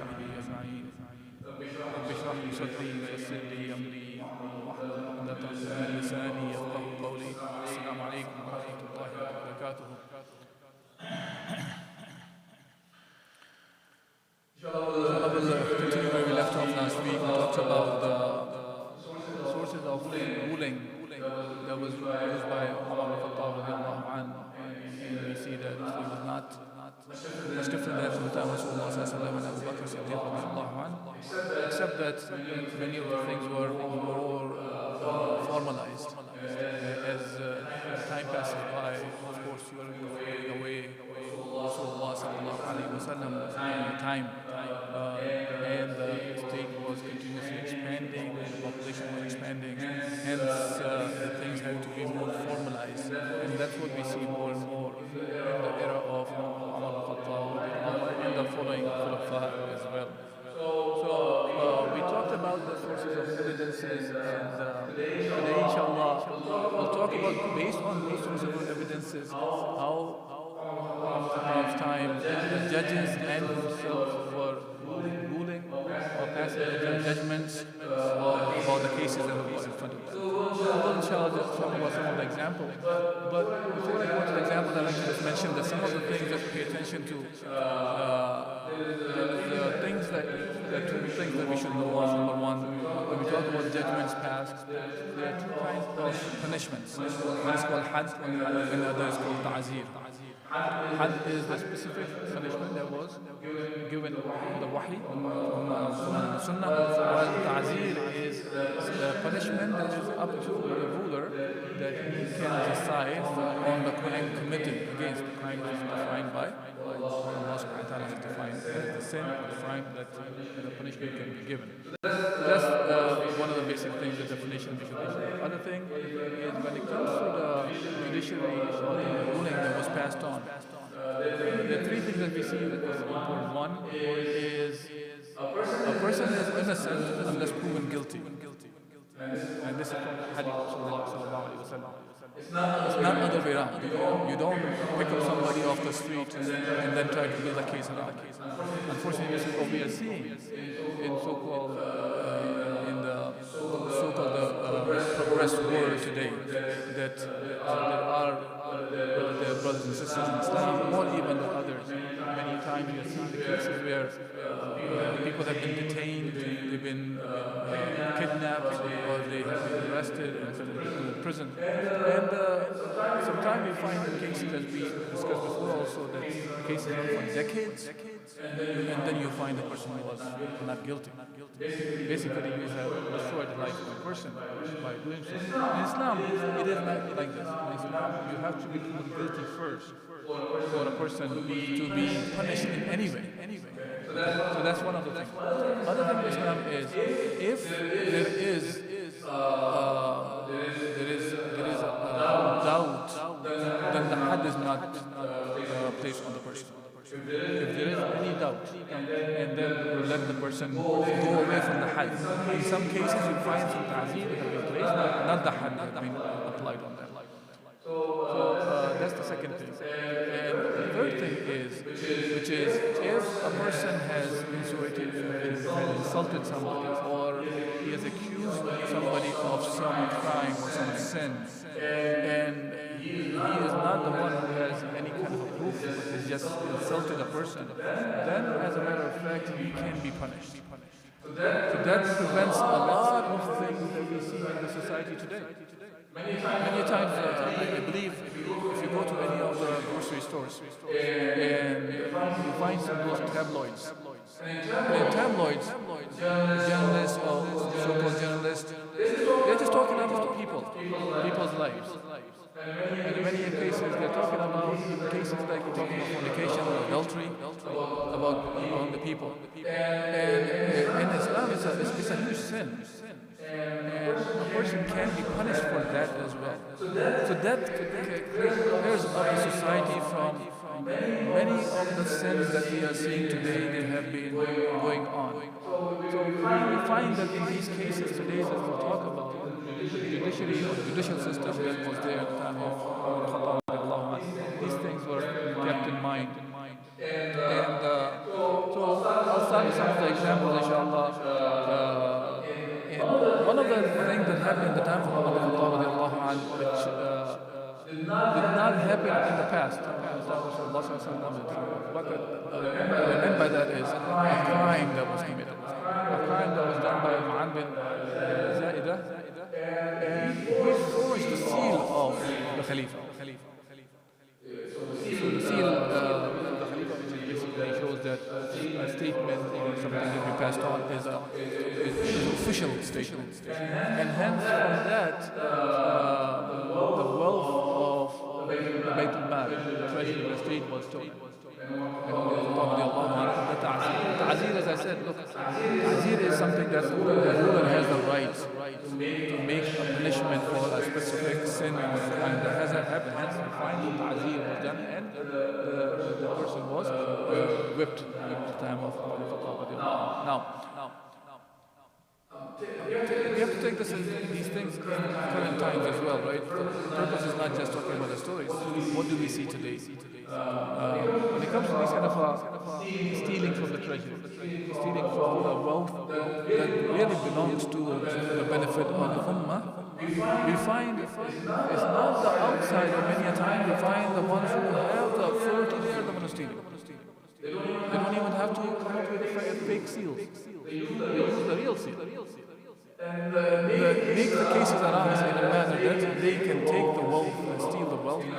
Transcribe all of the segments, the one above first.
وصحبه أجمعين. رب اشرح لي صدري ويسر لي أمري واحلل عقدة من لساني يفقهوا قولي. السلام عليكم ورحمة الله وبركاته. Inshallah, we'll continue where we left off last week. We talked about the sources of ruling that was used by Umar ibn Khattab radiallahu anhu. And we see that it was not much different than the time of Rasulullah sallallahu and Abu Bakr Siddiq radiallahu anhu, except that many of the things were more formalized. As time passes by, of course, you are fading away Rasulullah sallallahu alayhi wa sallam time, and the state was continuously expanding, and the population was expanding, hence things had to be more formalized, and that's what we see more and more in the era of Umar al-Khattab and the following Khulafa as well. So we talked about the sources of evidences, and today inshallah we'll talk about, based on these sources of evidences, how of time the judges and themselves were ruling or passing judgments about the cases that were brought in front of them. We'll inshallah just talk about some of the examples, but before I go to the examples, I'd like to just mention that some of the things that we pay attention to, the two things that we should know are: number one, when we talk about judgments passed, there are two kinds of punishments. One is called had, and the other is called ta'zir. Had is the specific punishment that was given in the wahi, from the sunnah, while ta'zir is the punishment that is up to the ruler, that he can decide on the crime committed against. The crime is defined by Allah subhanahu wa ta'ala, has defined the sin, the crime that the punishment can be given. That's one of the basic things, the definition. The other thing is, when it comes to the judiciary ruling that was passed on, there are three things that we see that is important. One is a person is innocent unless proven guilty. And this is from the hadith of Rasulullah sallallahu alaihi wasallam. It's not other way around. You don't pick up somebody off the street and then try to build a case around the case. Unfortunately, this is what we are seeing in so-called progressed world today. That there are brothers and sisters in Islam, more even than others. Many times you see the cases where people have been detained, they've been kidnapped, or they have been arrested and sent to prison. And sometimes we find in cases, as we discussed before also, that cases run for decades, and then you find the person was not guilty. Basically, you have destroyed the life of a person by doing so. In Islam, it is not like this. In Islam, you have to be proven guilty first for a person to be punished in any way. So that's one of the things. Other thing in Islam is, if there is doubt, then the had is not placed on the person. If there is any doubt, and then we let the person go away from the had. In some cases, you find some ta'zir that have been placed, not the had that have been applied on them. So that's the second thing. And the third thing is, which is, if a person has insulted somebody, or he has accused somebody of some crime or some sin, and he is not the one who has any kind of proof, but has just insulted a person, then as a matter of fact, he can be punished. So that prevents a lot of things that we see in the society today. Many times, I believe, if you go to any of the grocery stores and you find some of those tabloids, and tabloids, journalists or so-called journalists, they're just talking about people's lives. And in many cases, they're talking about cases like we're talking about fornication or adultery, about the people. And in Islam, it's a huge sin. And a person can be punished for that as well. So that clears up the society from many of the sins that we are seeing today that have been going on. So we find that in these cases today that we'll talk about, the judiciary or the judicial system that was there at the time of Khattab, these things were kept in mind. And so I'll start with some of the examples, inshallah. One of the things that happened in the time of Umar ibn Khattab radiallahu anhu, which did not happen in the past. What I meant by that is a crime that was committed. A crime that was done by Mu'adh bin Za'idah, and he forged the seal of the Khalifa. So the seal of the Khalifa, which is basically shows that a statement or something that we passed on is an official statement. And hence from that, the wealth of the Bayt al-Mal, the treasury of the state, was stolen. The ta'zir, as I said, look, ta'zir is something that the ruler has the right to make a punishment for a specific sin, and that hasn't happened. Hence, we find the ta'zir was done, and the person was whipped at the time of Khattab. Now, we have to take these things in current times as well, right? The purpose is not just talking about the stories. What do we see today? When it comes to this kind of stealing from the treasury, stealing from the wealth that really belongs to the benefit of the ummah, we find it's not the outsider. Many a time we find the ones who have the authority, they are the ones stealing. They don't even have to come up with fake seals. They use the real seal. And make the cases arise in a manner that they can take the wealth and steal the wealth in a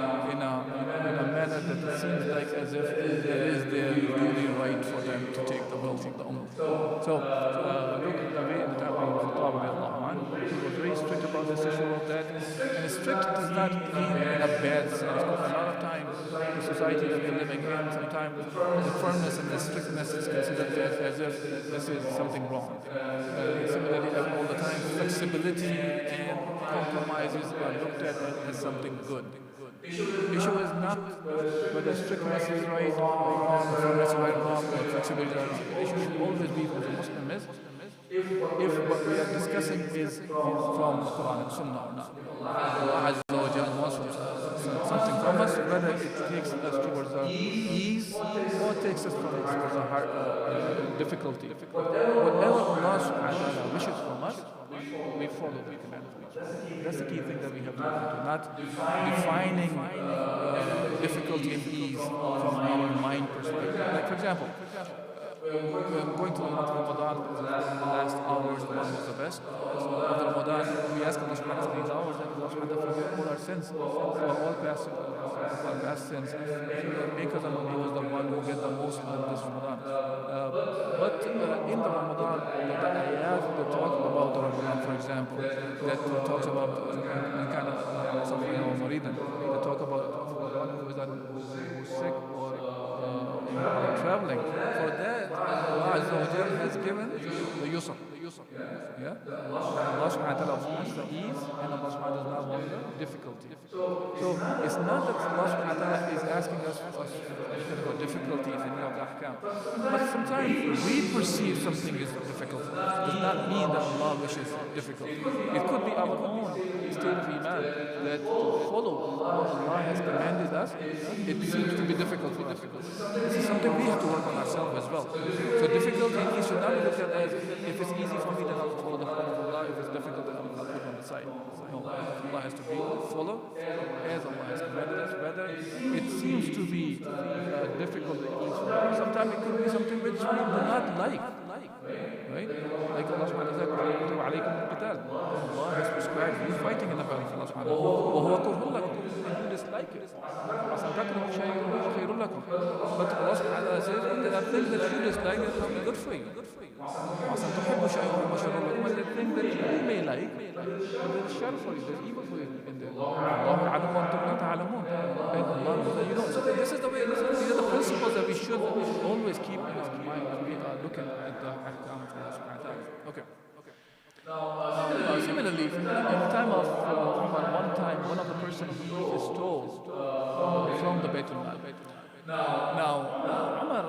manner that it seems like as if it is their duty right for them to take the wealth of the ummah. So, look at the way in the time of Khattab, he was very strict about this issue of that. And strict does not mean in a bad sense. A lot of times, the society that we're living in, sometimes the firmness and the strictness is considered as if this is something wrong. Similarly, all the time, flexibility and compromises are looked at as something good. The issue is not whether strictness is right or wrong, firmness is right or wrong, or flexibility is right. The issue should always be for the Muslim is if what we are discussing is from the Quran and Sunnah or not. Allah Azza wa Jalla wants something from us, whether it takes us towards ease or takes us towards a hard difficulty. Whatever Allah subhanahu wa ta'ala wishes from us, we follow the command of Allah. That's the key thing that we have to do, not defining difficulty and ease from our mind perspective. Like, for example, going to the month of Ramadan, the last hours, the one was the best. So after Ramadan, we ask Allah subhanahu wa ta'ala these hours, and Allah subhanahu wa ta'ala forgive all our sins, for all past sins. Make us the one who get the most of this Ramadan. But in the Ramadan, the ayat that talk about the Ramadan, for example, that talks about kind of suffering or maridan, that talk about the one who is sick or traveling. For that, Allah Azza wa Jalla has given the yusr. Yeah? Allah subhanahu wa ta'ala wants the ease, and Allah subhanahu wa ta'ala does not want the difficulty. So it's not that Allah subhanahu wa ta'ala is asking us for difficulties in the ahkam. But sometimes we perceive something is difficult. It does not mean that Allah wishes difficulty. It could be our own state of iman that to follow what Allah has commanded us, it seems to be difficult for us. This is something we have to work on ourselves as well. So difficulty in should not be looked at as if it's easy for me, then I'll follow the command of Allah. If it's difficult, then I'll put it on the side. No, Allah has to be follow as Allah has commanded us. Whether it seems to be difficult, sometimes it could be something which we do not like. Right? Like Allah subhanahu wa ta'ala, Allah has prescribed you fighting in the battle of Allah subhanahu wa ta'ala. And you dislike it. But Allah subhanahu wa ta'ala says there are things that you dislike that will be good for you. And the thing that you may like, there's shar for you, there's evil for you in there. And Allah knows, you know, so this is the way, these are the principles that we should always keep in our mind when we are looking at the ahkam of Allah subhanahu wa ta'ala. Okay. Similarly, in the time of Umar, one of the persons he stole from the Bayt al-Mal. Now, Umar,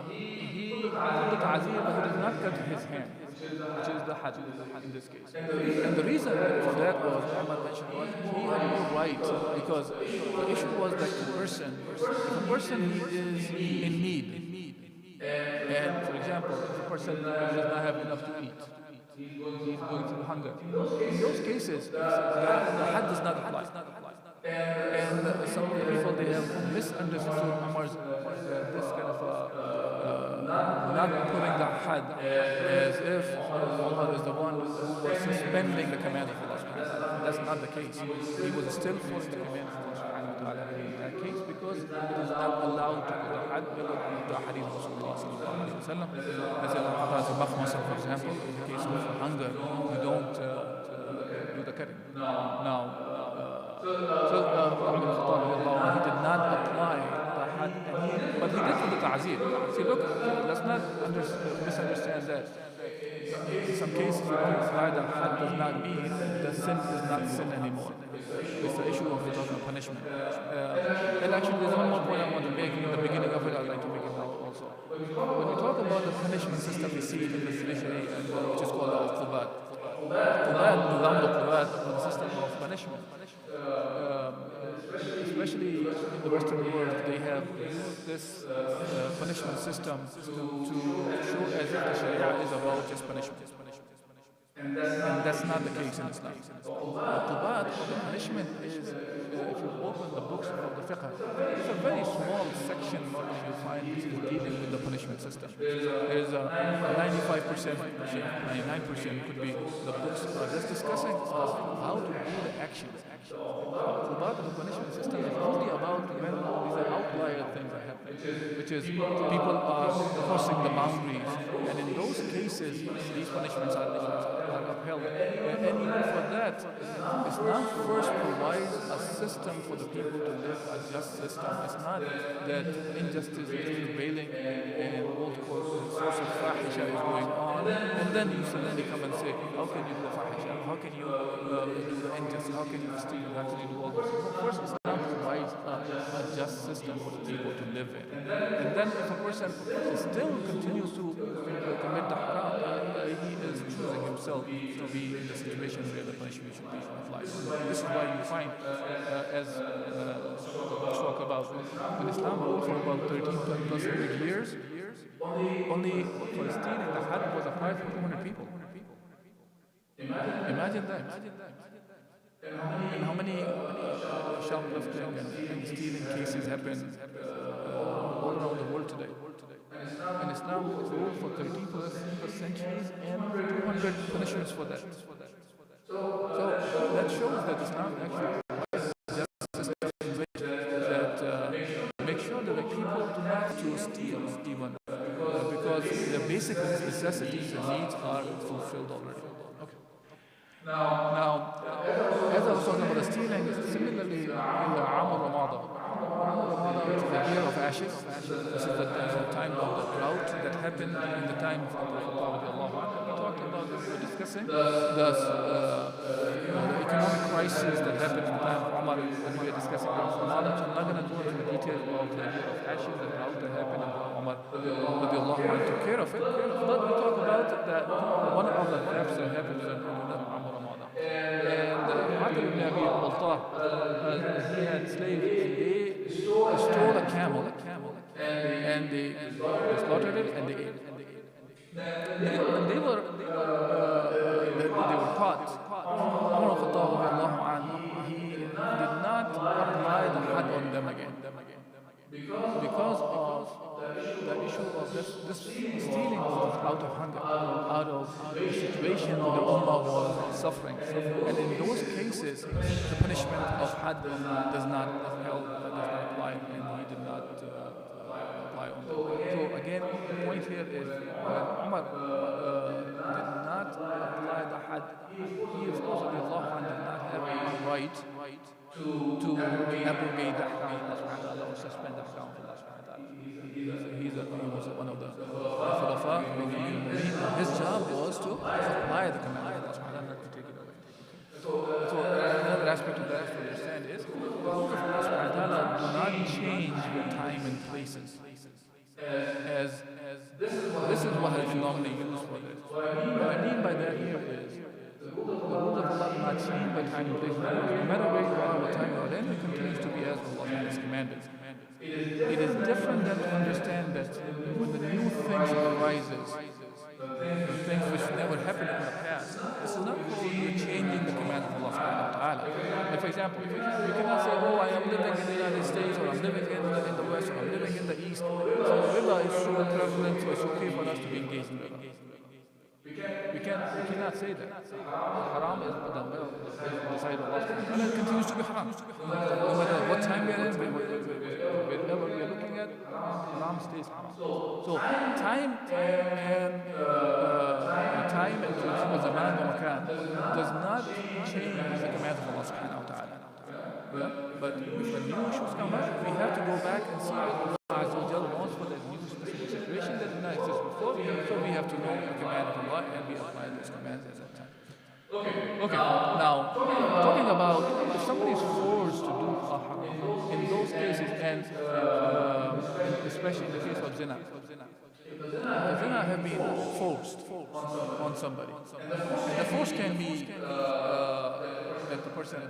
he did the ta'zir, but he did not cut his hand, which is the hadd in this case. And the reason for that was, Umar mentioned, was he had no right, because the issue was that if a person is in need, And for example, if a person does not have enough to eat, he's going through hunger. In those cases, the had does not apply. And some people, they have misunderstood Umar's this kind of not putting the had as if Umar is the one who was suspending the command of Allah subhanahu wa ta'ala. That's not the case. He was still following the command of Allah subhanahu wa ta'ala in that case, because it is not allowed to put the had below the hadith of Rasulullah sallallahu alayhi wa sallam. As in Makhmasa, for example, in the case of hunger, you don't do the cutting. Now, so Umar bin Khattab, he did not apply the had, but he did for the ta'zir. See, look, let's not misunderstand that. In some cases, you don't apply the had does not mean the sin is not sin anymore. It's the issue of the punishment. And actually, there's one more point I want to make in the beginning of it. I'd like to make it now also. When we talk about the punishment system we see in the judiciary, which is called al-qubat, the system of punishment. Especially in the Western world, they have used this punishment system to show as if the Sharia is about just punishment. And that's not the case in Islam. Al-Qubat, the punishment is, if you open the books of the fiqh, it's a very small section normally you find dealing with the punishment system. There's a 95%, 99% could be the books are just discussing how to do the actions. Al-Qubat, the punishment system, is only about when these are outlier things that happen, which is people are crossing the boundaries, and in those cases, these punishments are upheld. And even for that, Islam first provides a system for the people to live a just system. It's not that injustice is prevailing and all sorts of fahisha is going on, and then you suddenly come and say, how can you do fahisha? How can you do the injustice? How can you steal? How can you do all this? First, Islam provides a just system for the people to live in. And then if a person still continues to commit the haram, he is choosing himself to be in the situation where the punishment should be applied. This is why you find, as talk about, when Islam ruled for about 13 plus 100 years, only for stealing the had was applied for 200 people. Imagine that. And how many shoplifting and stealing cases happen all around the world today? And Islam ruled for 13 plus centuries and 200 punishments for that. So that shows that Islam actually provides justice in ways that make sure that the people do not have to steal even, because the basic necessities and needs are fulfilled already. Okay. Now, as I was talking about the stealing, similarly in the Amr Ramadan, which is the year of ashes. This is the time of the drought that happened in the time of Prophet Muhammad. We talked about this, we were discussing the economic crisis that happened in the time of Umar when we were discussing Ramadan. So I'm not going to go into the details of the year of ashes, the drought that happened, and how Umar took care of it. But we talk about that one of the thefts that happened in Amr Ramadan. And Atim ibn Abi Baltah, he had slaves, and they stole a camel, and they slaughtered it, and they ate it. And they were caught. Umar al-Khattab, he did not apply the had on them again, because of the issue of this stealing was out of hunger, out of the situation the Ummah was suffering. And in those cases, the punishment of had does not apply, and he did not apply on them. So again, the point here is when Umar did not apply the had, he of course did not have a right to abrogate the haram or suspend the haram. He was one of the Khulafa. His job was to apply the command of Allah, not to take it away. So another aspect of that to understand is the rules of Allah do not change with time and places. As this is what has been normally used for this. What I mean by that here is the rules of Allah do not change by time and place. No matter where you are, what time you are in, it continues to be as Allah has commanded. It is different than to understand that when the new things arises, the things which never happened in the past, this is not called changing the command of Allah subhanahu wa ta'ala. Like for example, you cannot say, oh, I am living in the United States, or I'm living in the West, or I'm living in the East. So rida is so prevalent, so it's okay for us to be engaged in rida. We cannot say that. Haram is the side of Allah subhanahu wa ta'ala. It continues to be haram. No matter what time we are in, wherever we are looking at, haram stays haram. So time and zaman wa makan does not change the command of Allah subhanahu wa ta'ala. Yeah? But if the new issues come up, we have to go back and see what Allah Azza wa Jalla wants for that new specific situation that did not exist before. So we have to know the command of Allah and we apply those commands at that time. Okay. Now, talking about if somebody is forced to do a haram, in those cases, and especially in the case of zina, zina have been forced on somebody. And the force can be that the person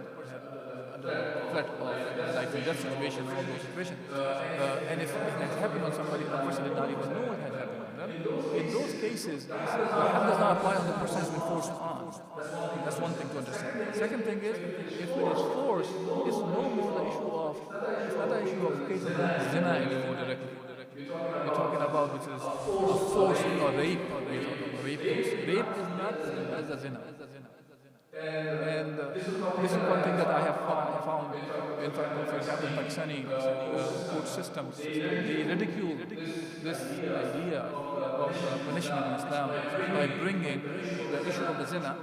under threat of life and death situation, all those situations. And if it has happened on somebody, the person did not even know it had happened on them. In those cases, the had does not apply on the person who has been forced on. That's one thing to understand. Second thing is, if it is forced, it's no more the issue of, it's not the issue of case of zina anymore directly. We're talking about which is a forcing or rape. Rape is not as a zina. And this is one thing that I have found in fact, for example, Pakistani court systems, they ridicule this idea of punishment in Islam by bringing the issue of the zina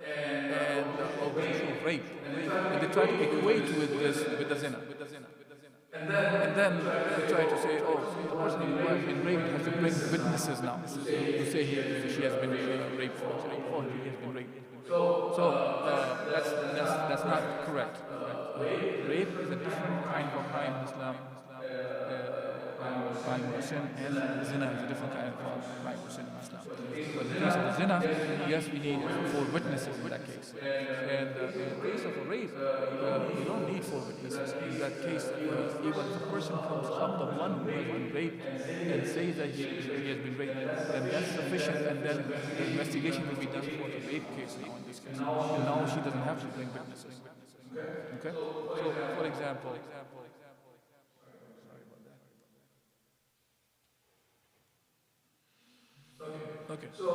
and of the issue of rape. And they try to equate with the zina. And then they try to say, oh, the person who has been raped has to bring witnesses now to say she has been raped, or he has been raped. So that's not correct. Rape is a different kind of crime in Islam, crime or sin, and zina is a different kind of crime or sin in Islam. But in the case of the zina, yes, we need 4 witnesses in that case. And in the case of a rape, you don't need 4 witnesses. In that case, even if a person comes up, the one who has been raped, and says that he has been raped, then that's sufficient, and then the investigation will be done for the rape case now in this case. And now she doesn't have to bring witnesses. Okay? So, for example, okay. So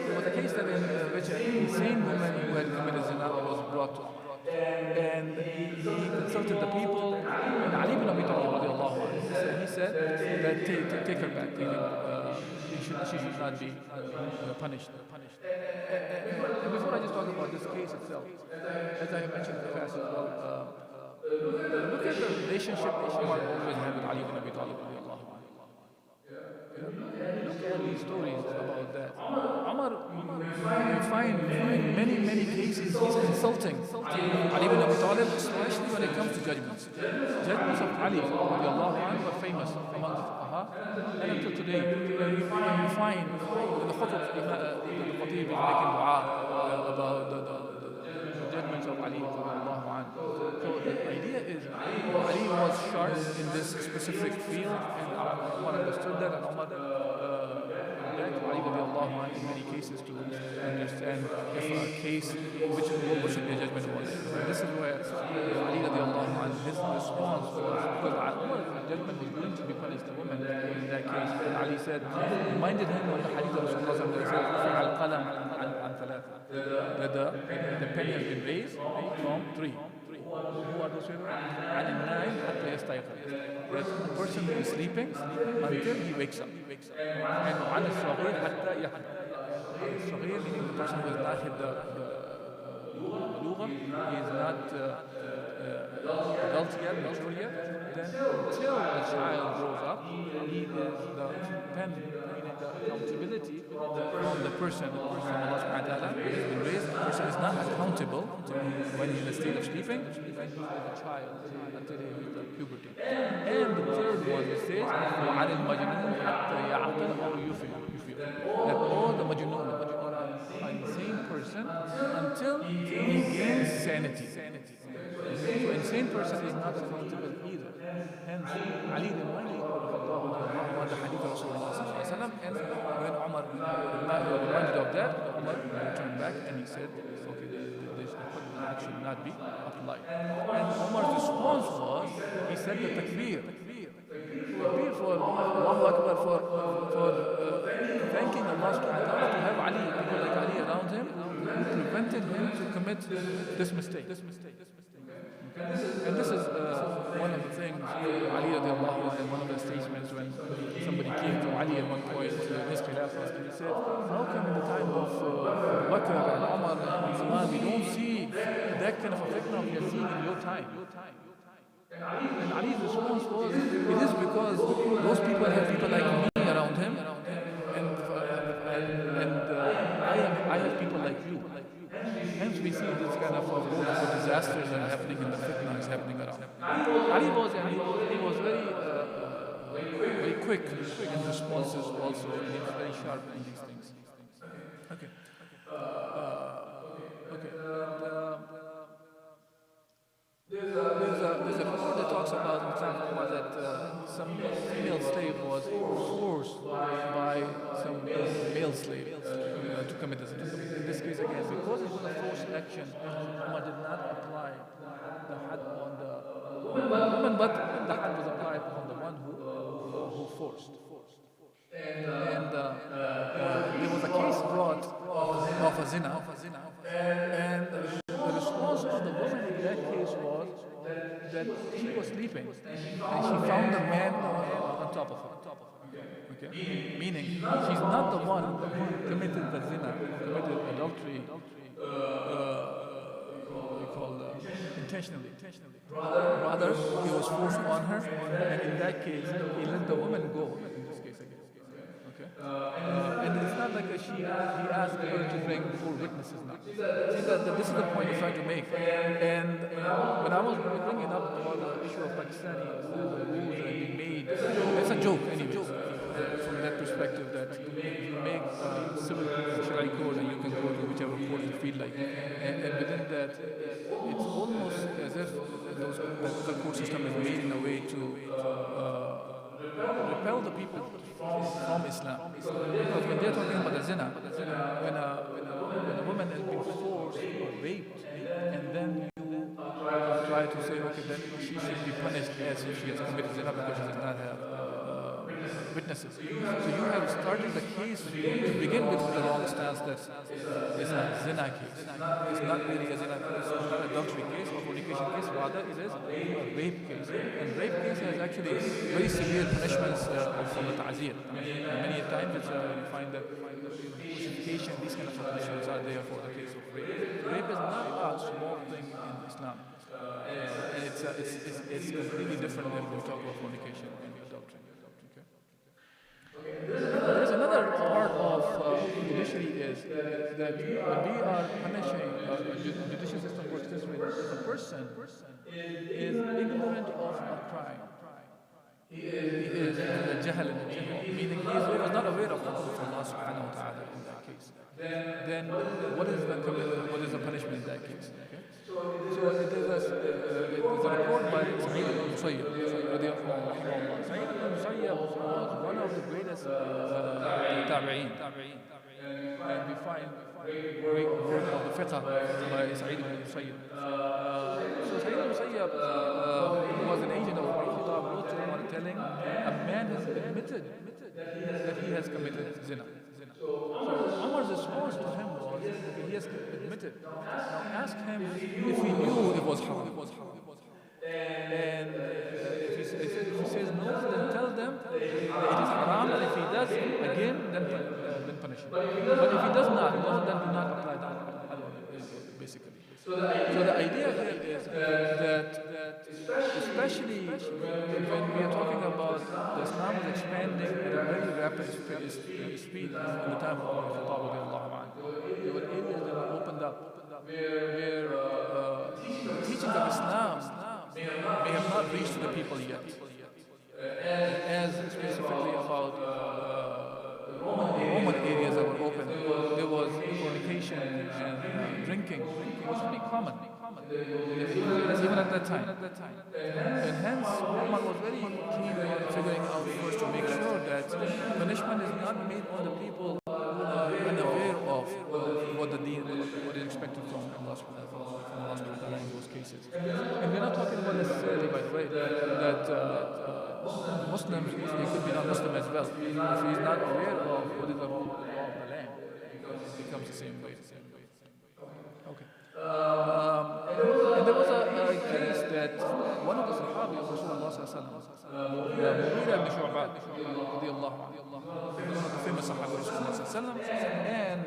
there was a case that in which an insane woman who had committed zina was brought to, and he consulted the people, and Ali ibn Abi Talib radiallahu anhu, he said that take her back, she should not be punished. And before I just talk about this case itself, as I have mentioned in the past as well, look at the relationship Umar always had with Ali ibn Abi Talib radiallahu anhu. Look at these stories about that. Umar, we find in many cases he's consulting Ali ibn Abi Talib, especially when it comes to judgments. Judgments of Ali radiallahu anhu are famous among the fuqaha, and until today you find the khutbah the Khatib is making dua about the judgments of Ali radiallahu anhu. So the idea is Ali was sharp in this specific field, and Umar understood that, and Umar led Ali radiallahu anhu in many cases to understand if a case what should be a judgment was. And this is where Ali radiallahu anhu, his response was, because Umar's judgment was going to be punished the woman in that case, and Ali said, reminded him of the hadith of Rasulullah sallallahu alayhi wa sallam, رفع القلم عن ثلاثة, that the pen has been raised from 3. Who are those people? And in 9, حتى يستيقظ. That the person who is sleeping until he wakes up. And عن الصغير حتى يحلم. الصغير meaning the person who has not hit the بلوغة, he is not adult yet, mature yet. Then until the child grows up, he is the pen, meaning the accountability from the person from Allah subhanahu wa ta'ala who has been raised. The person is not accountable when he's in a state of sleeping, he's a child until he hits the puberty. And the third one says, وَعَلَى الْمَجْنُونِ حَتَّى يَعْقِلَ أَوْ يُفِيقَ. That all the majnun, insane person, until he gains sanity. So insane person is not accountable either. Hence, Ali ibn Mali, the hadith of Rasulullah sallallahu alaihi wasallam, and when Umar reminded of that, Umar returned back and he said, okay, this that should not be applied. And Umar's response was, he said the takbir for Allahu Akbar, for thanking Allah subhanahu wa ta'ala to have Ali, people like Ali around him, who prevented him to commit this mistake. And this is one of the things Ali radiallahu anhu, one of the statements when somebody came to Ali at one point in his Khilafah and he said, how come in the time of Bakr and Umar and Uthman we don't see that kind of a fitna we are seeing in your time? And Ali's response was, it is because those people have people like me around him, and I have people like you. Hence we see this kind of disasters that are happening in the fitna is happening around. Ali was very quick in responses also, and he was very sharp in these things. Okay. There's a report that talks about that some female slave was forced by some male slave to commit this. In this case again, because it was a forced action, Umar did not apply the had on the woman, but the had was applied on the one who forced. And there was a case brought of a zina, and the response of the woman in that case was that she was sleeping and she found the man on top of her. Okay? Meaning she's not the one who committed the zina, committed adultery, intentionally. Rather, he was forced on her, and in that case, he let the woman go. In this case again. And it's not like he asked her to bring 4 witnesses now. See, this is the point I'm trying to make. And when I was bringing up about the issue of Pakistani rules that are being made, it's a joke anyway. From that perspective, that you make civil Sharia code and you can go to whichever court you feel like. And within that, it's almost as if the court system is made in a way to repel the people from Islam. Because when they're talking about the zina, when a woman has been forced or raped, and then you try to say, okay, then she should be punished as if she has committed zina because she does not have witnesses. So you have started the case to begin with the wrong stance that it's a zina case. It's not really a zina case, it's not an adultery case or fornication case, rather it is a rape case. And rape case has actually very severe punishments from the ta'zir. Many times you find that crucifixion, these kind of punishments are there for the case of rape. Rape is not a small thing in Islam. And it's completely different when we talk about fornication and adultery. There's another part of judiciary is that when we are punishing, the judicial system works this way. If a person is ignorant of a crime, he is a jahal, meaning he was not aware of the law of Allah subhanahu wa ta'ala in that case. Then what is the punishment in that case? Okay? So it is a report by Sa'id ibn Musayyib. Sa'id ibn Musayyib was one of the greatest tabi'een. And we find great work of the fiqh by Sa'id ibn Musayyib. So Sa'id ibn Musayyib was an agent of Khattab, wrote to him telling a man has admitted that he has committed zina. So Umar's response to him was, okay, he has admitted. Now ask him if he knew it was haram. And if he says no, then tell them it is haram, and if he does again, then punish him. But if he does not, then do not apply that, basically. So the idea here is that especially when we are talking about the Islam is expanding at a very rapid speed in the time of Umar Khattab, there were areas that were opened up where the teachings of Islam may have not reached to the people yet. As specifically about Roman areas that were open, there was fornication and drinking. It was very common. even at that time. And hence, Umar was very keen on figuring out first to make sure that punishment is not made on the people who are unaware of what the deen, what is expected from Allah subhanahu wa ta'ala in those cases. And we're not talking about necessarily, by the way, that Muslims, he could be non-Muslim as well. If he's not aware of what is the law of the land, it becomes the same way. Okay. And there was a case that one of the Sahabi of Rasulullah Mughira ibn Shu'bah, one of the famous Sahabi of Rasulullah, and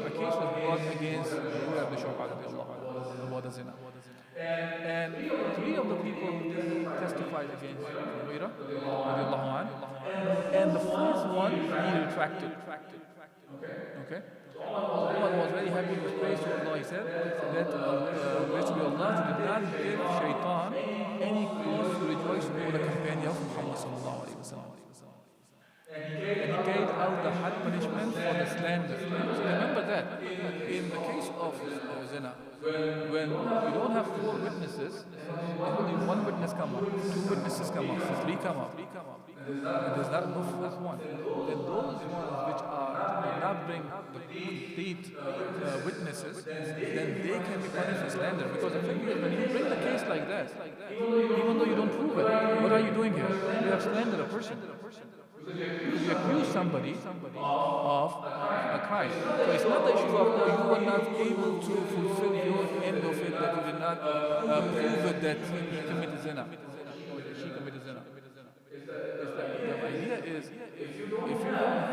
a case was brought against Mughira ibn Shu'bah about the zina. And three of the people testified against Mughira, and the fourth one he retracted. Okay? Umar was very happy with praise to Allah. He said that praise to Allah did not give Shaitan any cause to rejoice over the companion of Muhammad sallallahu alaihi wasallam. And he carried out the had punishment for the slander. So remember that in the case of zina, when you don't have four witnesses, only one witness come up, two witnesses come up, three come up, and there's not enough of one. Then those ones which do not bring the complete witnesses, then they can be punished for slander. Because the thing is, when you bring the case like that, even though you don't prove it, what are you doing here? You have slandered a person. You accuse somebody of a crime. So it's not the issue of you were not able to fulfill your end of it, that you did not prove it that he committed zina, or she committed zina. The idea is, if you don't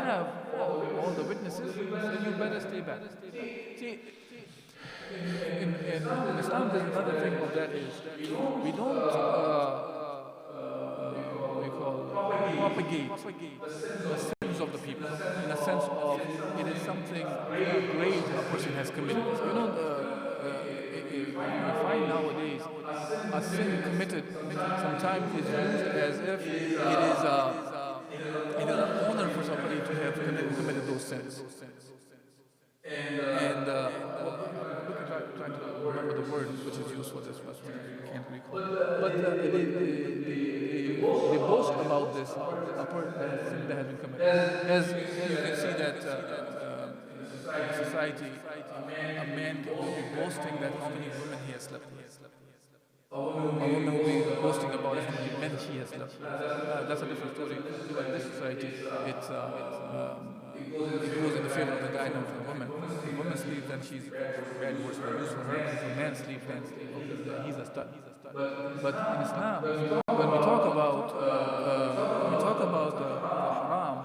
have all the witnesses, then you better stay back. See, in Islam, there's another thing of that is, we don't propagate the sins of the people in a sense of it is something great a person has committed. You know, you find nowadays a sin committed sometimes is used as if it is an honor for somebody to have committed those sins. And trying to remember the word which is used for this, but I can't recall. But they boast about this sin that has been committed. As you can see that in society, a man will be boasting that how many women he has slept with. A woman will be boasting about how many men she has slept with. That's a different story. But in this society, it goes in the favor of the guy than of the woman. If the woman sleeps, then she's bad words for use for her. If a man sleeps, then he's a stud. But in Islam, when we talk about the haram,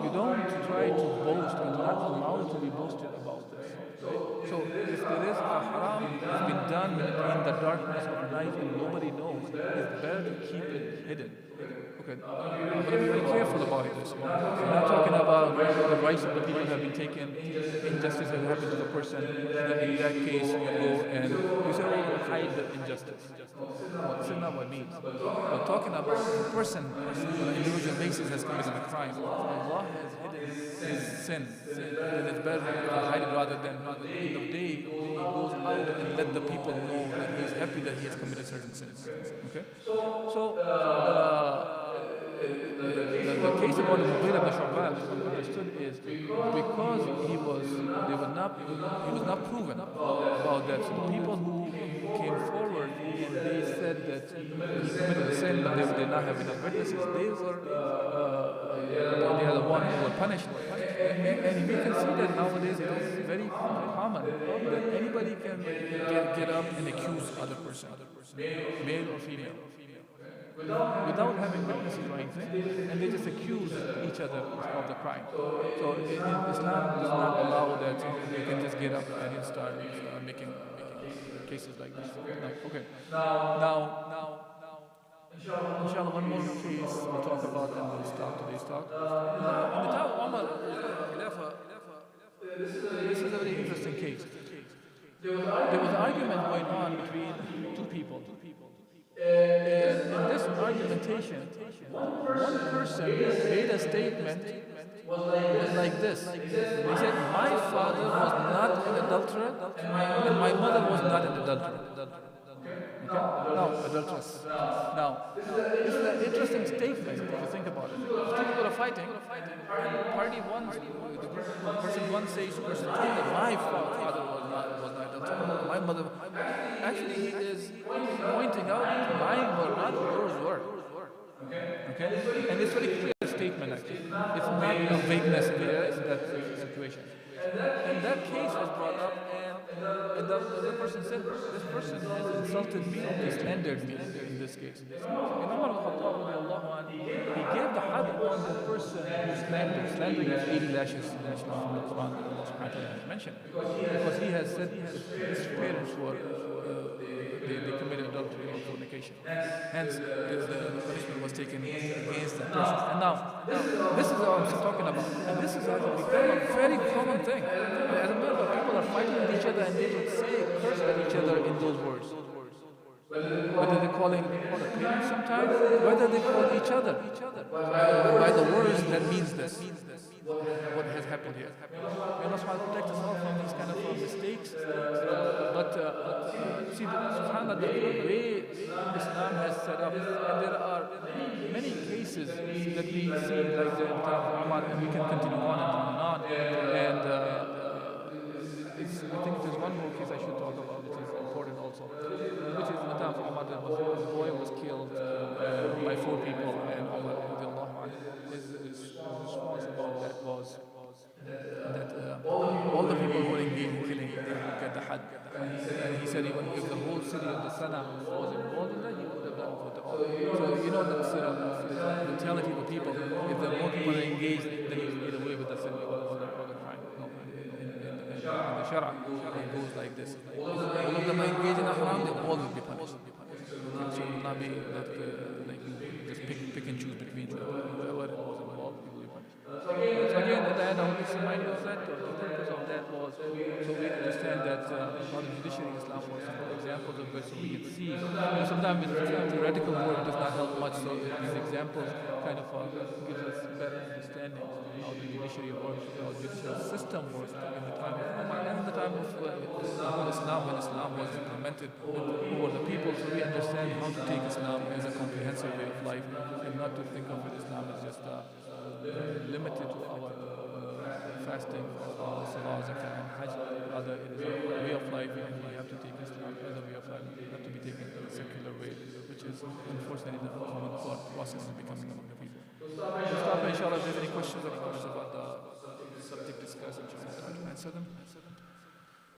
you don't try to boast and not allow to be boasted about this. So if there is a haram that's been done in the darkness of night and nobody knows, it's better to keep it hidden. Okay, I'm going to be very careful about this. We're not talking about the rights of the people have been taken, injustice has happened to the person, then in that case you go and you say, oh, hide the injustice. Well, this is not what it means. We're talking about the person on an individual basis has committed a crime. Allah has hidden his sin. And it's better to hide it rather than at the end of the day he goes out and let the people know that he's happy that he has committed certain sins. Okay? So the case about Mughira ibn Shu'bah understood is because he was not proven about that. So the people who came forward and they said that he committed a sin but they did not have enough witnesses, they are the ones who were punished. And we can see that nowadays it is very common that anybody can get up and accuse other person, male or female, without having witnesses or anything, and they just accuse each other of the crime. So Islam does not allow that you can just get up and start making cases like this. No. Okay. Now, inshallah, one more case we'll talk about and we'll stop today's talk. In the time of Umar, this is a very interesting case. There was an argument going on between two people. And in this argumentation, one person made a statement was like this. He said, my father was not an adulterer, and my mother was not an adulterer. Okay? Now, adulteress. Now, this is an interesting statement if you think about it. Two people are fighting, and party one, the person one says to person two that my father was not adulterer. My mother. Actually, he is pointing out mine were not, yours were. Okay? And it's very clear statement actually. It's not a vagueness in that situation. And that case was brought up, and the person said, this person has insulted me, he slandered me in this case. And Umar al-Khattab, he gave the had on the person who slandered. Slandering is 80 lashes from the Quran that Allah subhanahu wa ta'ala has mentioned. Because he has said his parents were they committed adultery or fornication. Hence, the punishment was taken against that person. And now, this is what I'm talking about. And this has become a very common thing. As a matter of people are fighting with each other and they would say, curse at each other in those words. Whether they're calling the parents sometimes, whether they call each other. By the words that means this. What has happened here. May Allah subhanahu wa ta'ala protect us all from these kind of mistakes. But see, subhanAllah, the way Islam has set up, and there are many cases that we see, like the time of Umar, and we can continue on and on. And I think there's one more case I should talk about, which is important also, which is the time of Umar, a boy was killed by 4 people, and Umar, his response about that was that all the people who were engaged in killing, they would get the had. And he said even if the whole city of the Sana was involved in that, he would have done it for the all. So you know the mentality of the people, if the more people are engaged, then you can get away with the sin or the crime. No, in the Shara, it goes like this. If all of them are engaged in a haram, they all will be punished. So it will not be that like you just pick and choose between whoever was involved, you will be punished. So again, at the end, I want to remind you of that. The purpose of that was so we understand that how the judiciary in Islam works. Examples of which we can see. Sometimes with theoretical work does not help much. So these examples kind of gives us better understanding of how the judiciary works, how the judicial system works in the time of Umar and in the time of Islam, when Islam was implemented over the people. So we understand how to take Islam as a comprehensive way of life and not to think of Islam as just limited to our fasting, salah, zakat, and hajj. Rather, it is a way of life, and we have to take Islam as a way of life, not to be taken in a secular way, which is unfortunately the common thought process is becoming among the people. We'll stop, inshallah. If there's any questions or comments about the subject discussed, inshallah, I'll try to answer them.